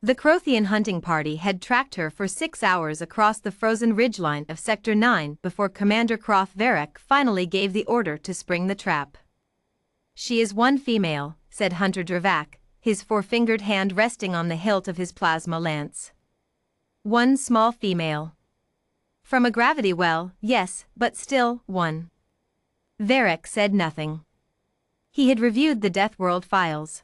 The Krothian hunting party had tracked her for 6 hours across the frozen ridgeline of Sector 9 before Commander Krothian finally gave the order to spring the trap. "She is one female," said Hunter Dravak, his four-fingered hand resting on the hilt of his plasma lance. "One small female. From a gravity well, yes, but still, one." Varric said nothing. He had reviewed the Deathworld files.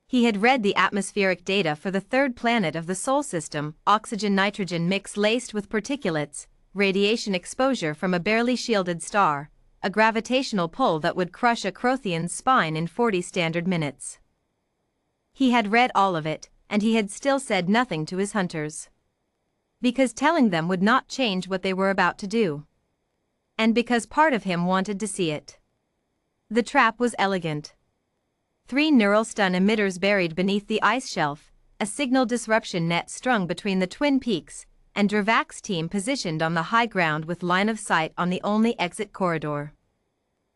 He had read the atmospheric data for the third planet of the Sol system, oxygen-nitrogen mix laced with particulates, radiation exposure from a barely shielded star, a gravitational pull that would crush a Krothian's spine in 40 standard minutes. He had read all of it, and he had still said nothing to his hunters. Because telling them would not change what they were about to do. And because part of him wanted to see it. The trap was elegant. 3 neural stun emitters buried beneath the ice shelf, a signal disruption net strung between the twin peaks, and Dravak's team positioned on the high ground with line of sight on the only exit corridor.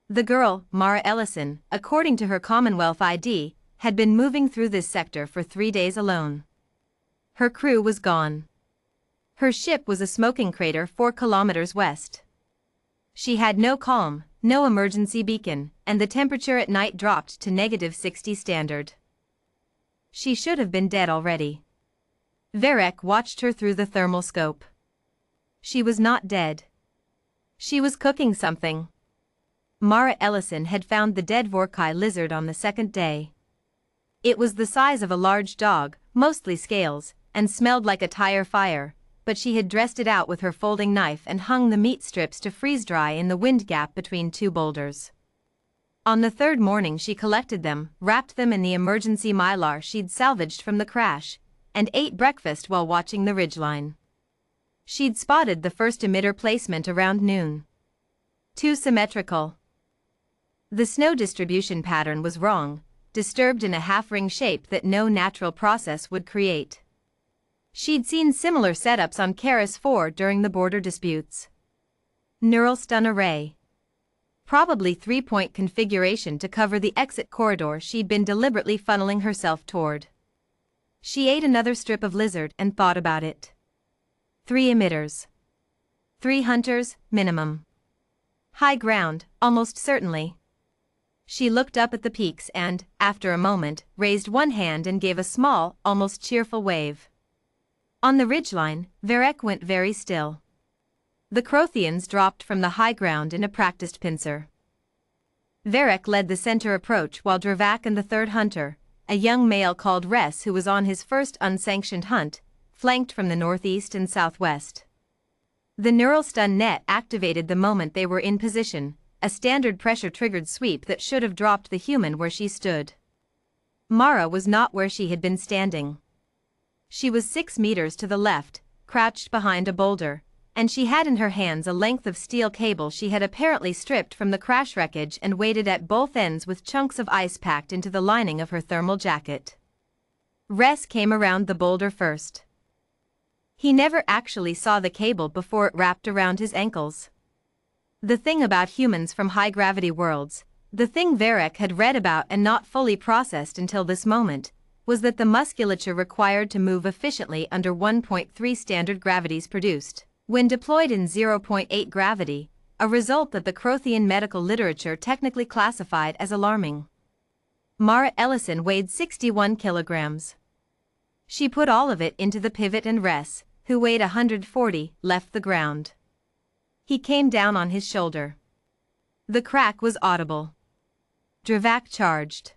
The girl, Mara Ellison, according to her Commonwealth ID, had been moving through this sector for 3 days alone. Her crew was gone. Her ship was a smoking crater 4 kilometers west. She had no comm, no emergency beacon, and the temperature at night dropped to -60 standard. She should have been dead already. Varric watched her through the thermal scope. She was not dead. She was cooking something. Mara Ellison had found the dead Vorkai lizard on the second day. It was the size of a large dog, mostly scales, and smelled like a tire fire, but she had dressed it out with her folding knife and hung the meat strips to freeze dry in the wind gap between 2 boulders. On the third morning she collected them, wrapped them in the emergency mylar she'd salvaged from the crash, and ate breakfast while watching the ridgeline. She'd spotted the first emitter placement around noon. Too symmetrical. The snow distribution pattern was wrong, disturbed in a half-ring shape that no natural process would create. She'd seen similar setups on Karis 4 during the border disputes. Neural stun array. Probably 3-point configuration to cover the exit corridor she'd been deliberately funneling herself toward. She ate another strip of lizard and thought about it. 3 emitters. 3 hunters, minimum. High ground, almost certainly. She looked up at the peaks and, after a moment, raised one hand and gave a small, almost cheerful wave. On the ridgeline, Varric went very still. The Krothians dropped from the high ground in a practiced pincer. Varric led the center approach while Dravak and the third hunter, a young male called Ress who was on his first unsanctioned hunt, flanked from the northeast and southwest. The neural stun net activated the moment they were in position, a standard pressure-triggered sweep that should have dropped the human where she stood. Mara was not where she had been standing. She was 6 meters to the left, crouched behind a boulder, and she had in her hands a length of steel cable she had apparently stripped from the crash wreckage and weighted at both ends with chunks of ice packed into the lining of her thermal jacket. Ress came around the boulder first. He never actually saw the cable before it wrapped around his ankles. The thing about humans from high-gravity worlds, the thing Varric had read about and not fully processed until this moment, was that the musculature required to move efficiently under 1.3 standard gravities produced, when deployed in 0.8 gravity, a result that the Krothian medical literature technically classified as alarming. Mara Ellison weighed 61 kilograms. She put all of it into the pivot and Ress, who weighed 140, left the ground. He came down on his shoulder. The crack was audible. Dravak charged.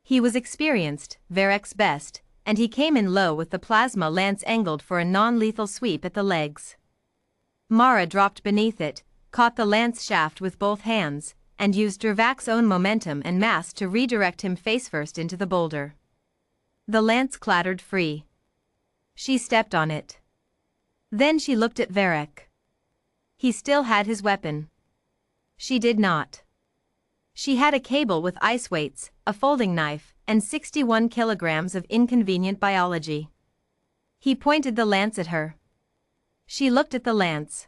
He was experienced, Varric's best, and he came in low with the plasma lance angled for a non-lethal sweep at the legs. Mara dropped beneath it, caught the lance shaft with both hands, and used Dravak's own momentum and mass to redirect him face-first into the boulder. The lance clattered free. She stepped on it. Then she looked at Varric. He still had his weapon. She did not. She had a cable with ice weights, a folding knife, and 61 kilograms of inconvenient biology. He pointed the lance at her. She looked at the lance.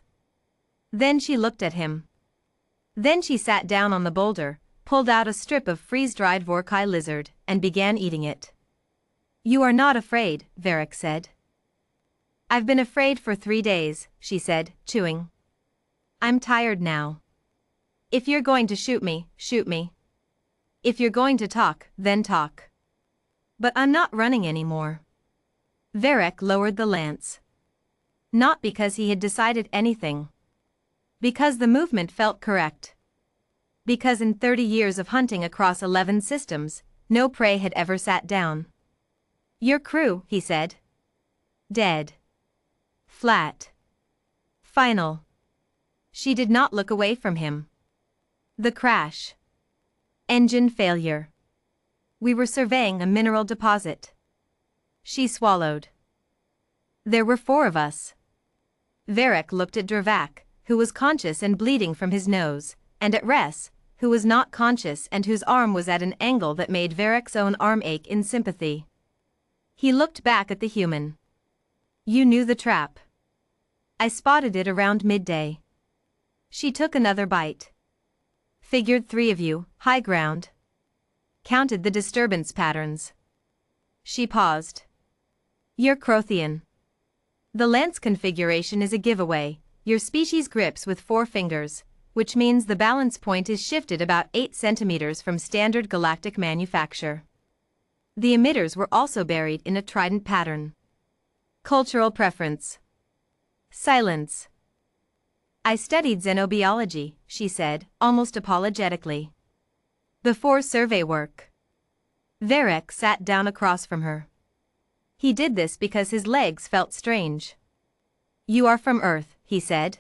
Then she looked at him. Then she sat down on the boulder, pulled out a strip of freeze-dried Vorkai lizard, and began eating it. You are not afraid, Varric said. I've been afraid for 3 days, she said, chewing. I'm tired now. If you're going to shoot me, shoot me. If you're going to talk, then talk. But I'm not running anymore. Varric lowered the lance. Not because he had decided anything. Because the movement felt correct. Because in 30 years of hunting across 11 systems, no prey had ever sat down. Your crew, he said. Dead. Flat. Final. She did not look away from him. The crash. Engine failure. We were surveying a mineral deposit. She swallowed. There were 4 of us. Varric looked at Dravak, who was conscious and bleeding from his nose, and at Ress, who was not conscious and whose arm was at an angle that made Varric's own arm ache in sympathy. He looked back at the human. You knew the trap. I spotted it around midday. She took another bite. Figured 3 of you, high ground. Counted the disturbance patterns. She paused. You're Krothian. The lance configuration is a giveaway. Your species grips with 4 fingers, which means the balance point is shifted about 8 centimeters from standard galactic manufacture. The emitters were also buried in a trident pattern. Cultural preference. Silence. I studied xenobiology, she said, almost apologetically. Before survey work. Varric sat down across from her. He did this because his legs felt strange. You are from Earth, he said.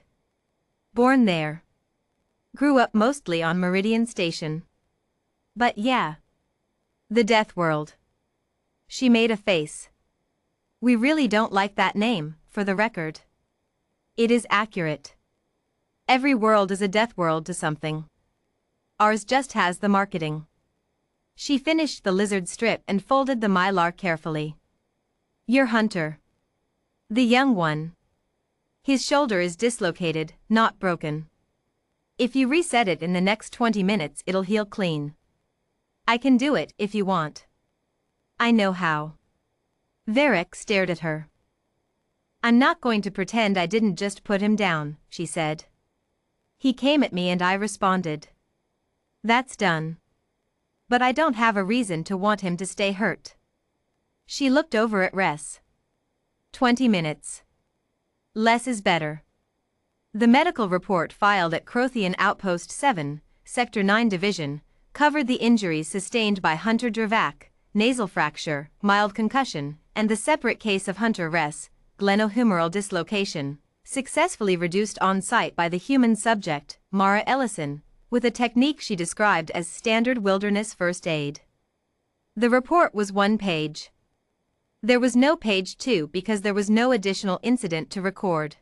Born there. Grew up mostly on Meridian Station. But yeah. The Deathworld. She made a face. We really don't like that name, for the record. It is accurate. Every world is a Deathworld to something. Ours just has the marketing. She finished the lizard strip and folded the mylar carefully. Your hunter. The young one. His shoulder is dislocated, not broken. If you reset it in the next 20 minutes, it'll heal clean. I can do it if you want. I know how. Varric stared at her. I'm not going to pretend I didn't just put him down, she said. He came at me and I responded. That's done. But I don't have a reason to want him to stay hurt. She looked over at Ress. 20 minutes. Less is better. The medical report filed at Krothian Outpost 7, Sector 9 Division, covered the injuries sustained by Hunter Dravak, nasal fracture, mild concussion, and the separate case of Hunter Ress, glenohumeral dislocation, successfully reduced on-site by the human subject, Mara Ellison, with a technique she described as standard wilderness first aid. The report was 1 page. There was no page 2 because there was no additional incident to record.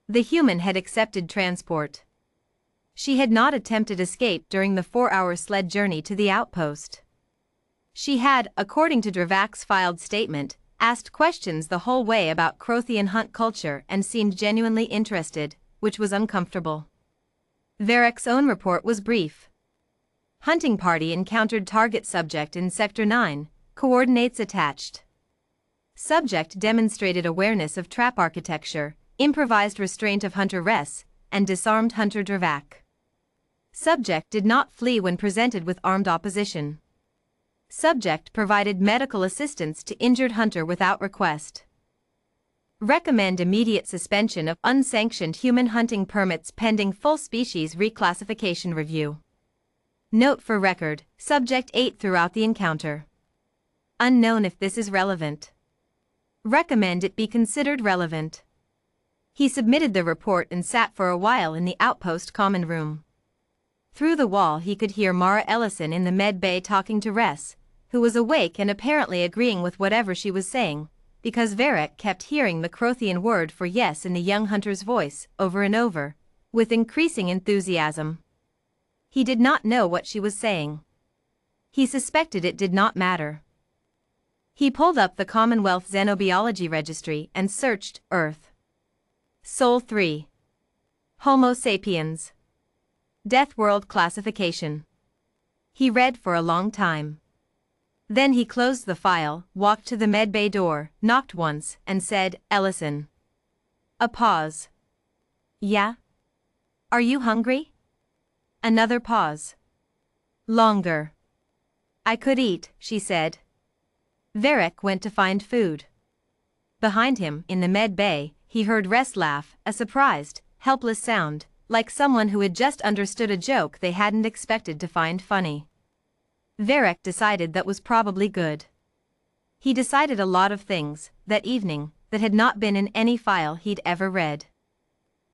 The human had accepted transport. She had not attempted escape during the 4-hour sled journey to the outpost. She had, according to Dravak's filed statement, asked questions the whole way about Krothian hunt culture and seemed genuinely interested, which was uncomfortable. Varric's own report was brief. Hunting party encountered target subject in Sector 9, coordinates attached. Subject demonstrated awareness of trap architecture, improvised restraint of Hunter Ress, and disarmed Hunter Dravak. Subject did not flee when presented with armed opposition. Subject provided medical assistance to injured hunter without request. Recommend immediate suspension of unsanctioned human hunting permits pending full species reclassification review. Note for record, subject ate throughout the encounter. Unknown if this is relevant. Recommend it be considered relevant. He submitted the report and sat for a while in the outpost common room. Through the wall he could hear Mara Ellison in the med bay talking to Ress, who was awake and apparently agreeing with whatever she was saying, because Varric kept hearing the Krothian word for yes in the young hunter's voice, over and over, with increasing enthusiasm. He did not know what she was saying. He suspected it did not matter. He pulled up the Commonwealth Xenobiology Registry and searched Earth. Sol 3. Homo sapiens. Deathworld classification. He read for a long time. Then he closed the file, walked to the medbay door, knocked once, and said, "Ellison." A pause. "Yeah? Are you hungry?" Another pause. Longer. "I could eat," she said. Varric went to find food. Behind him, in the med bay, he heard Rest laugh, a surprised, helpless sound, like someone who had just understood a joke they hadn't expected to find funny. Varric decided that was probably good. He decided a lot of things, that evening, that had not been in any file he'd ever read.